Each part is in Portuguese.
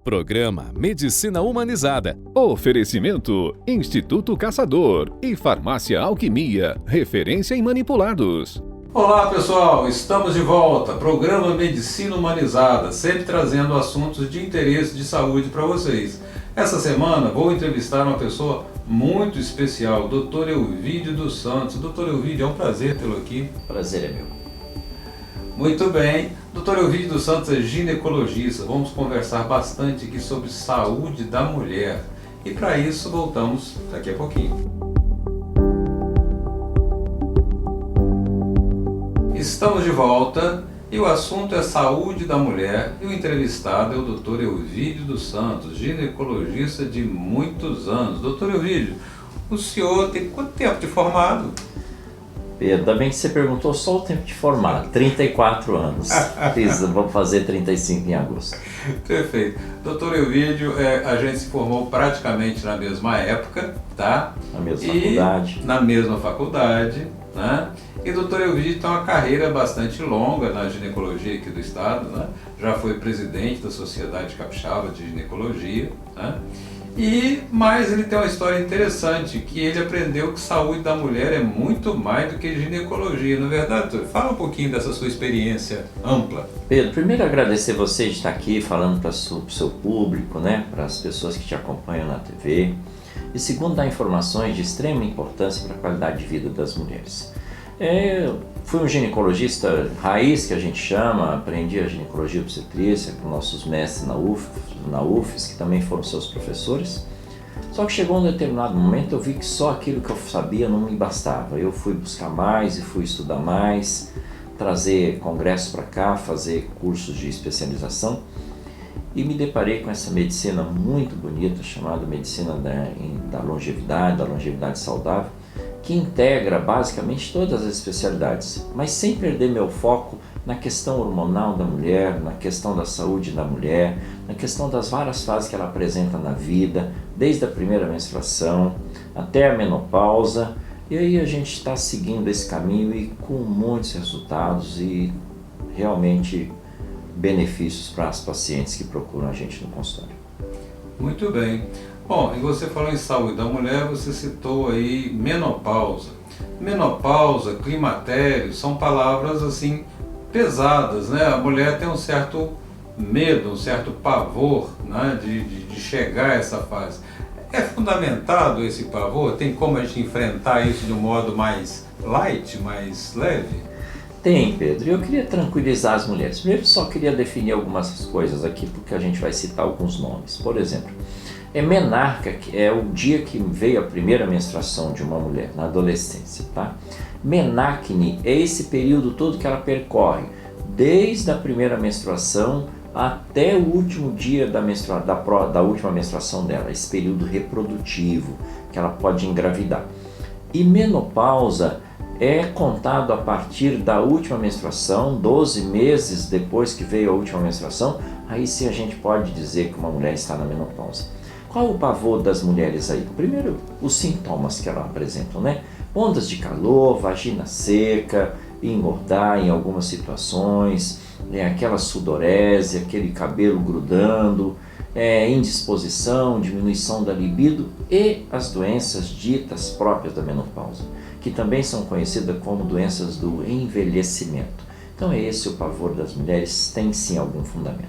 Programa Medicina Humanizada. Oferecimento: Instituto Caçador e Farmácia Alquimia, referência em manipulados. Olá pessoal, estamos de volta. Programa Medicina Humanizada, sempre trazendo assuntos de interesse de saúde para vocês. Essa semana vou entrevistar uma pessoa muito especial, o Dr. Elvídio dos Santos. Dr. Elvídio, é um prazer tê-lo aqui. Prazer é meu. Muito bem, Dr. Elvídio dos Santos é ginecologista. Vamos conversar bastante aqui sobre saúde da mulher. E para isso voltamos daqui a pouquinho. Estamos de volta e o assunto é saúde da mulher e o entrevistado é o Dr. Elvídio dos Santos, ginecologista de muitos anos. Dr. Elvídio, o senhor tem quanto tempo de formado? Pedro, ainda bem que você perguntou só o tempo de formado, 34 anos. Vou fazer 35 em agosto. Perfeito. Dr. Elvídio, a gente se formou praticamente na mesma época, tá? Na mesma faculdade. Na mesma faculdade, né? E Dr. Elvídio tem uma carreira bastante longa na ginecologia aqui do estado, né? Já foi presidente da Sociedade Capixaba de Ginecologia, né? Mas ele tem uma história interessante, que ele aprendeu que saúde da mulher é muito mais do que ginecologia, não é verdade, doutor? Fala um pouquinho dessa sua experiência ampla. Pedro, primeiro agradecer você de estar aqui falando para o seu público, né? Para as pessoas que te acompanham na TV. E segundo, dar informações de extrema importância para a qualidade de vida das mulheres. Fui um ginecologista raiz, que a gente chama, aprendi a ginecologia e obstetrícia com nossos mestres na UFES, que também foram seus professores. Só que chegou um determinado momento, eu vi que só aquilo que eu sabia não me bastava. Eu fui buscar mais e fui estudar mais, trazer congressos para cá, fazer cursos de especialização. E me deparei com essa medicina muito bonita, chamada medicina da longevidade saudável, que integra basicamente todas as especialidades, mas sem perder meu foco na questão hormonal da mulher, na questão da saúde da mulher, na questão das várias fases que ela apresenta na vida, desde a primeira menstruação até a menopausa. E aí a gente está seguindo esse caminho e com muitos resultados e realmente benefícios para as pacientes que procuram a gente no consultório. Muito bem. Bom, e você falou em saúde da mulher, você citou aí menopausa. Menopausa, climatério, são palavras assim pesadas, né? A mulher tem um certo medo, um certo pavor, né, de chegar a essa fase. É fundamentado esse pavor? Tem como a gente enfrentar isso de um modo mais light, mais leve? Tem, Pedro. Eu queria tranquilizar as mulheres. Primeiro, só queria definir algumas coisas aqui, porque a gente vai citar alguns nomes. Por exemplo, menarca, que é o dia que veio a primeira menstruação de uma mulher, na adolescência, tá? Menacne é esse período todo que ela percorre, desde a primeira menstruação até o último dia da última menstruação dela, esse período reprodutivo, que ela pode engravidar. E menopausa é contado a partir da última menstruação, 12 meses depois que veio a última menstruação, aí sim a gente pode dizer que uma mulher está na menopausa. Qual o pavor das mulheres aí? Primeiro, os sintomas que elas apresentam, né? Ondas de calor, vagina seca, engordar em algumas situações, aquela sudorese, aquele cabelo grudando, indisposição, diminuição da libido e as doenças ditas próprias da menopausa, que também são conhecidas como doenças do envelhecimento. Então é esse o pavor das mulheres, tem sim algum fundamento.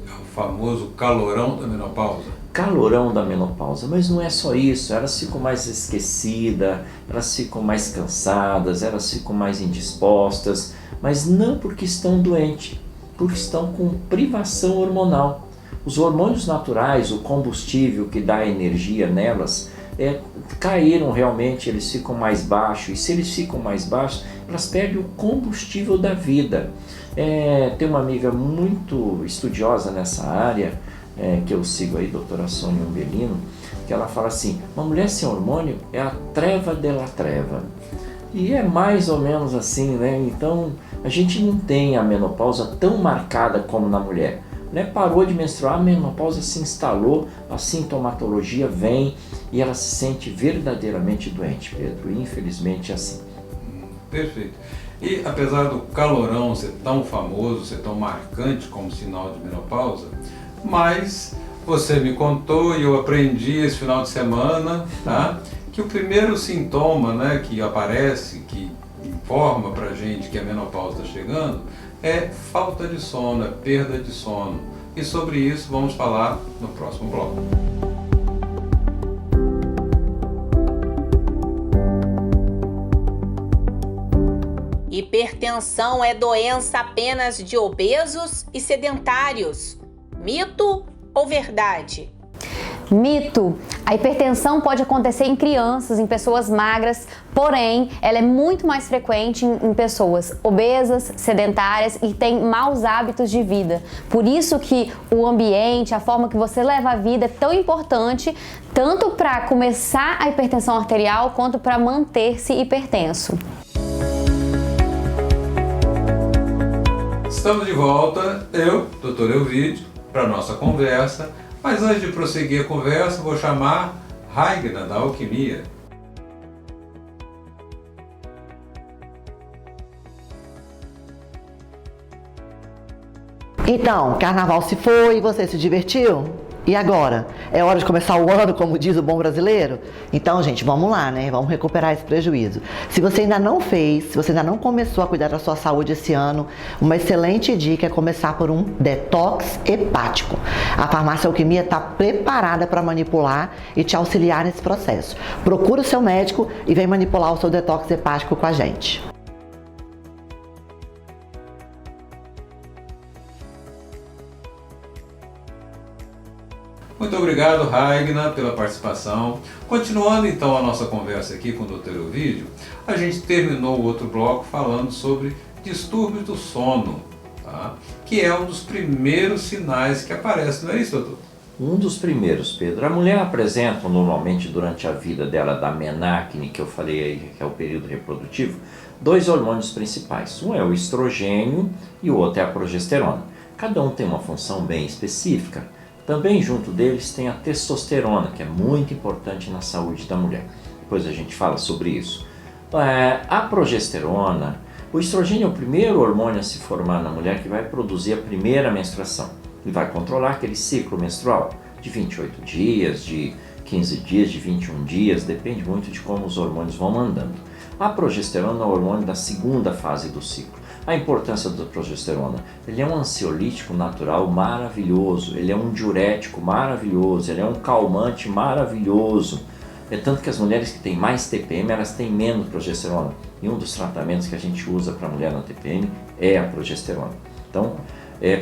É o famoso calorão da menopausa. Calorão da menopausa, mas não é só isso, elas ficam mais esquecidas, elas ficam mais cansadas, elas ficam mais indispostas, mas não porque estão doentes, porque estão com privação hormonal. Os hormônios naturais, o combustível que dá energia nelas, caíram realmente, eles ficam mais baixos, e se eles ficam mais baixos, elas perdem o combustível da vida. Tem uma amiga muito estudiosa nessa área, que eu sigo aí, doutora Sônia Umbelino, que ela fala assim, uma mulher sem hormônio é a treva della treva. E é mais ou menos assim, né? Então, a gente não tem a menopausa tão marcada como na mulher. Né? Parou de menstruar, a menopausa se instalou, a sintomatologia vem e ela se sente verdadeiramente doente, Pedro. E infelizmente é assim. Perfeito. E apesar do calorão ser tão famoso, ser tão marcante como sinal de menopausa, Mas você me contou e eu aprendi esse final de semana, tá? Que o primeiro sintoma, né, que aparece, que informa pra gente que a menopausa está chegando, é falta de sono, é perda de sono. E sobre isso vamos falar no próximo bloco. Hipertensão é doença apenas de obesos e sedentários. Mito ou verdade? Mito. A hipertensão pode acontecer em crianças, em pessoas magras, porém, ela é muito mais frequente em pessoas obesas, sedentárias e têm maus hábitos de vida. Por isso que o ambiente, a forma que você leva a vida é tão importante, tanto para começar a hipertensão arterial, quanto para manter-se hipertenso. Estamos de volta, eu, Dr. Elvídio, para a nossa conversa. Mas antes de prosseguir a conversa, vou chamar Ragna, da Alquimia. Então, carnaval se foi, você se divertiu? E agora? É hora de começar o ano, como diz o bom brasileiro? Então, gente, vamos lá, né? Vamos recuperar esse prejuízo. Se você ainda não fez, se você ainda não começou a cuidar da sua saúde esse ano, uma excelente dica é começar por um detox hepático. A Farmácia Alquimia está preparada para manipular e te auxiliar nesse processo. Procure o seu médico e vem manipular o seu detox hepático com a gente. Muito obrigado, Ragna, pela participação. Continuando então a nossa conversa aqui com o Dr. Elvídio, a gente terminou o outro bloco falando sobre distúrbios do sono, tá? Que é um dos primeiros sinais que aparece, não é isso, doutor? Um dos primeiros, Pedro. A mulher apresenta normalmente durante a vida dela, da menarquine, que eu falei aí, que é o período reprodutivo, dois hormônios principais. Um é o estrogênio e o outro é a progesterona. Cada um tem uma função bem específica. Também junto deles tem a testosterona, que é muito importante na saúde da mulher. Depois a gente fala sobre isso. A progesterona, o estrogênio é o primeiro hormônio a se formar na mulher que vai produzir a primeira menstruação. Ele vai controlar aquele ciclo menstrual de 28 dias, de 15 dias, de 21 dias, depende muito de como os hormônios vão mandando. A progesterona é o hormônio da segunda fase do ciclo. A importância da progesterona, ele é um ansiolítico natural maravilhoso, ele é um diurético maravilhoso, ele é um calmante maravilhoso. É tanto que as mulheres que têm mais TPM, elas têm menos progesterona. E um dos tratamentos que a gente usa para a mulher na TPM é a progesterona. Então,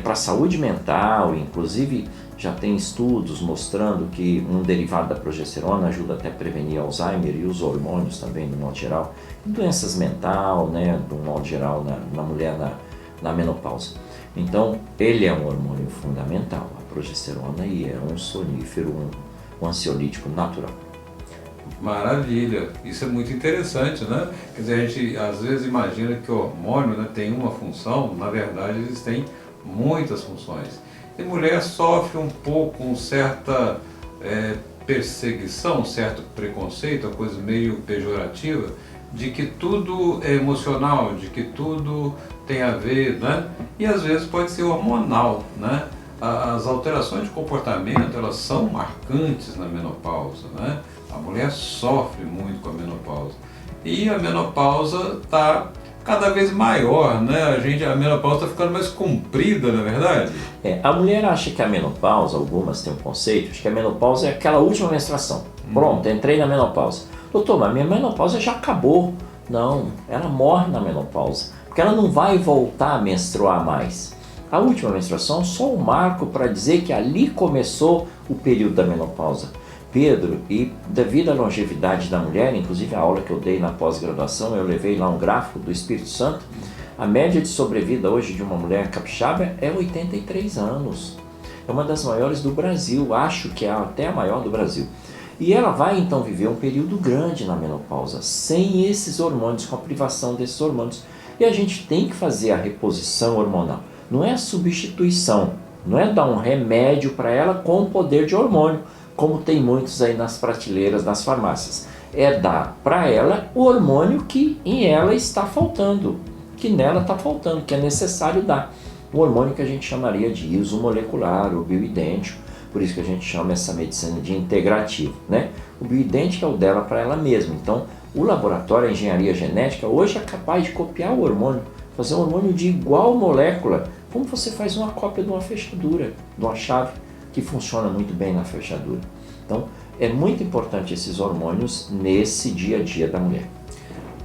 para a saúde mental, inclusive já tem estudos mostrando que um derivado da progesterona ajuda até a prevenir Alzheimer e os hormônios também, no modo geral, e doenças mental, né, no modo geral, na mulher na menopausa. Então, ele é um hormônio fundamental, a progesterona, e é um sonífero, um ansiolítico natural. Maravilha, isso é muito interessante, né? Quer dizer, a gente às vezes imagina que o hormônio, né, tem uma função, na verdade eles têm muitas funções. E mulher sofre um pouco com certa perseguição, certo preconceito, uma coisa meio pejorativa, de que tudo é emocional, de que tudo tem a ver, né? E às vezes pode ser hormonal, né? As alterações de comportamento, elas são marcantes na menopausa, né? A mulher sofre muito com a menopausa. E a menopausa está cada vez maior, né? A menopausa está ficando mais comprida, não é verdade? A mulher acha que a menopausa, algumas têm um conceito, de que a menopausa é aquela última menstruação. Pronto, entrei na menopausa. Doutor, mas minha menopausa já acabou. Não, ela morre na menopausa, porque ela não vai voltar a menstruar mais. A última menstruação é só um marco para dizer que ali começou o período da menopausa. Pedro, e devido à longevidade da mulher, inclusive a aula que eu dei na pós-graduação, eu levei lá um gráfico do Espírito Santo, a média de sobrevida hoje de uma mulher capixaba é 83 anos. É uma das maiores do Brasil, acho que é até a maior do Brasil. E ela vai então viver um período grande na menopausa, sem esses hormônios, com a privação desses hormônios. E a gente tem que fazer a reposição hormonal. Não é a substituição, não é dar um remédio para ela com o poder de hormônio, como tem muitos aí nas prateleiras das farmácias. É dar para ela o hormônio que em ela está faltando, que nela está faltando, que é necessário dar. um hormônio que a gente chamaria de isomolecular ou bioidêntico, por isso que a gente chama essa medicina de integrativo, né? O bioidêntico é o dela para ela mesma, então o laboratório, a engenharia genética, hoje é capaz de copiar o hormônio, fazer um hormônio de igual molécula, como você faz uma cópia de uma fechadura, de uma chave, que funciona muito bem na fechadura. Então, é muito importante esses hormônios nesse dia a dia da mulher.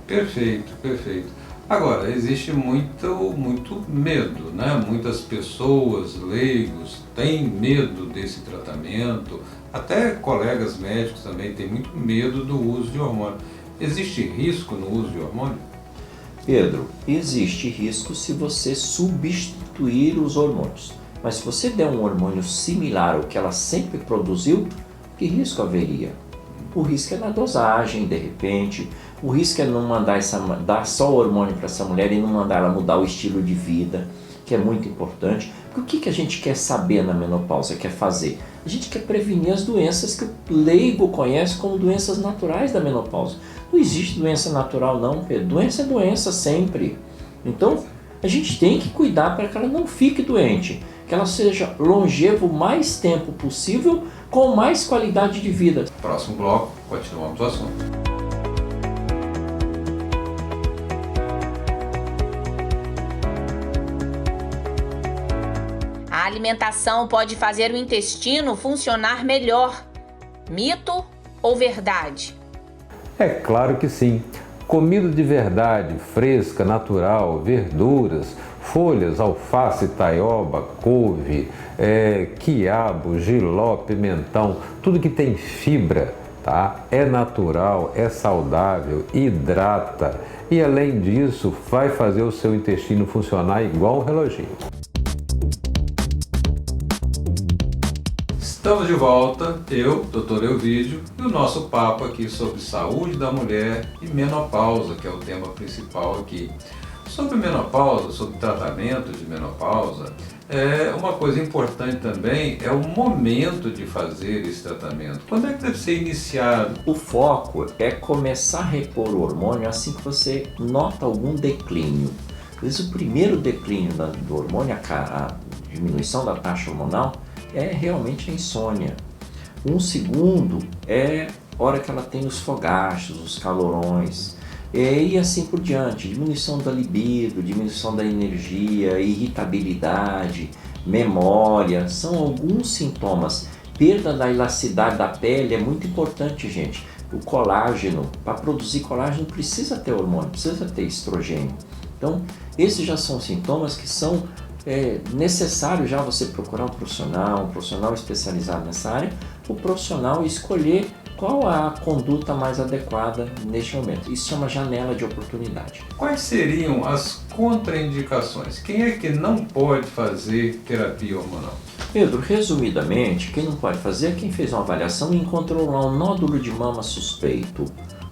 Perfeito, perfeito. Agora, existe muito medo, né? Muitas pessoas, leigos, têm medo desse tratamento, até colegas médicos também têm muito medo do uso de hormônio. Existe risco no uso de hormônio? Pedro, existe risco se você substituir os hormônios. Mas se você der um hormônio similar ao que ela sempre produziu, que risco haveria? O risco é na dosagem, de repente. O risco é não dar só o hormônio para essa mulher e não mandar ela mudar o estilo de vida, que é muito importante. Porque o que a gente quer saber na menopausa, quer fazer? A gente quer prevenir as doenças que o leigo conhece como doenças naturais da menopausa. Não existe doença natural não, Pedro. Doença é doença sempre. Então, a gente tem que cuidar para que ela não fique doente, que ela seja longeva o mais tempo possível, com mais qualidade de vida. Próximo bloco, continuamos o assunto. A alimentação pode fazer o intestino funcionar melhor. Mito ou verdade? É claro que sim. Comida de verdade, fresca, natural, verduras, folhas, alface, taioba, couve, quiabo, jiló, pimentão, tudo que tem fibra, tá? É natural, é saudável, hidrata e além disso vai fazer o seu intestino funcionar igual um reloginho. Estamos de volta, eu, Dr. Elvídio, e o nosso papo aqui sobre saúde da mulher e menopausa, que é o tema principal aqui. Sobre menopausa, sobre tratamento de menopausa, uma coisa importante também é o momento de fazer esse tratamento. Quando é que deve ser iniciado? O foco é começar a repor o hormônio assim que você nota algum declínio. Às vezes o primeiro declínio do hormônio, a diminuição da taxa hormonal, é realmente a insônia. Um segundo é a hora que ela tem os fogachos, os calorões, e assim por diante. Diminuição da libido, diminuição da energia, irritabilidade, memória, são alguns sintomas. Perda da elasticidade da pele é muito importante, gente. O colágeno, para produzir colágeno precisa ter hormônio, precisa ter estrogênio. Então, esses já são sintomas que são necessário já você procurar um profissional especializado nessa área, o profissional escolher qual a conduta mais adequada neste momento. Isso chama janela de oportunidade. Quais seriam as contraindicações? Quem é que não pode fazer terapia hormonal? Pedro, resumidamente, quem não pode fazer é quem fez uma avaliação e encontrou lá um nódulo de mama suspeito,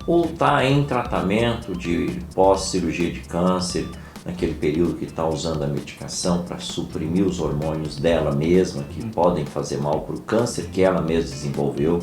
ou está em tratamento de pós-cirurgia de câncer, naquele período que está usando a medicação para suprimir os hormônios dela mesma, que podem fazer mal para o câncer que ela mesma desenvolveu.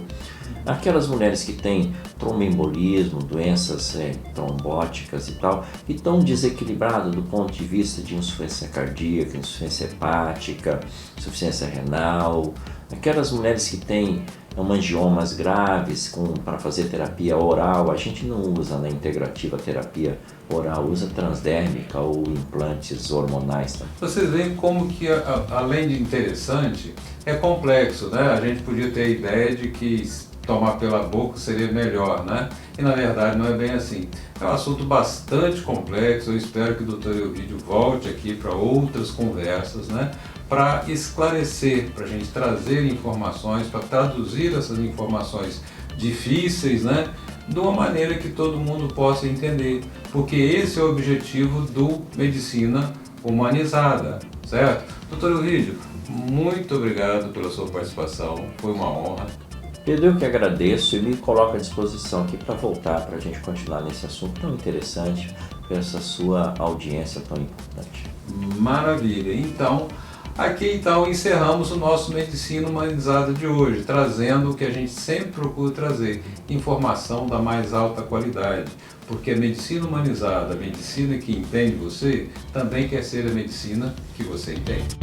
Aquelas mulheres que têm tromboembolismo, doenças trombóticas e tal, que estão desequilibradas do ponto de vista de insuficiência cardíaca, insuficiência hepática, insuficiência renal. Aquelas mulheres que têm hemangiomas graves para fazer terapia oral, a gente não usa na integrativa terapia oral, usa transdérmica ou implantes hormonais. Tá? Vocês veem como que, além de interessante, é complexo, né? A gente podia ter a ideia de que tomar pela boca seria melhor, né? E na verdade não é bem assim. É um assunto bastante complexo, eu espero que o Dr. Elvídio volte aqui para outras conversas, né? Para esclarecer, para a gente trazer informações, para traduzir essas informações difíceis, né? De uma maneira que todo mundo possa entender, porque esse é o objetivo do Medicina Humanizada, certo? Dr. Elvídio, muito obrigado pela sua participação, foi uma honra. Pedro, eu que agradeço e me coloco à disposição aqui para voltar, para a gente continuar nesse assunto tão interessante, para essa sua audiência tão importante. Maravilha! Então, Aqui então encerramos o nosso Medicina Humanizada de hoje, trazendo o que a gente sempre procura trazer, informação da mais alta qualidade, porque a medicina humanizada, a medicina que entende você, também quer ser a medicina que você entende.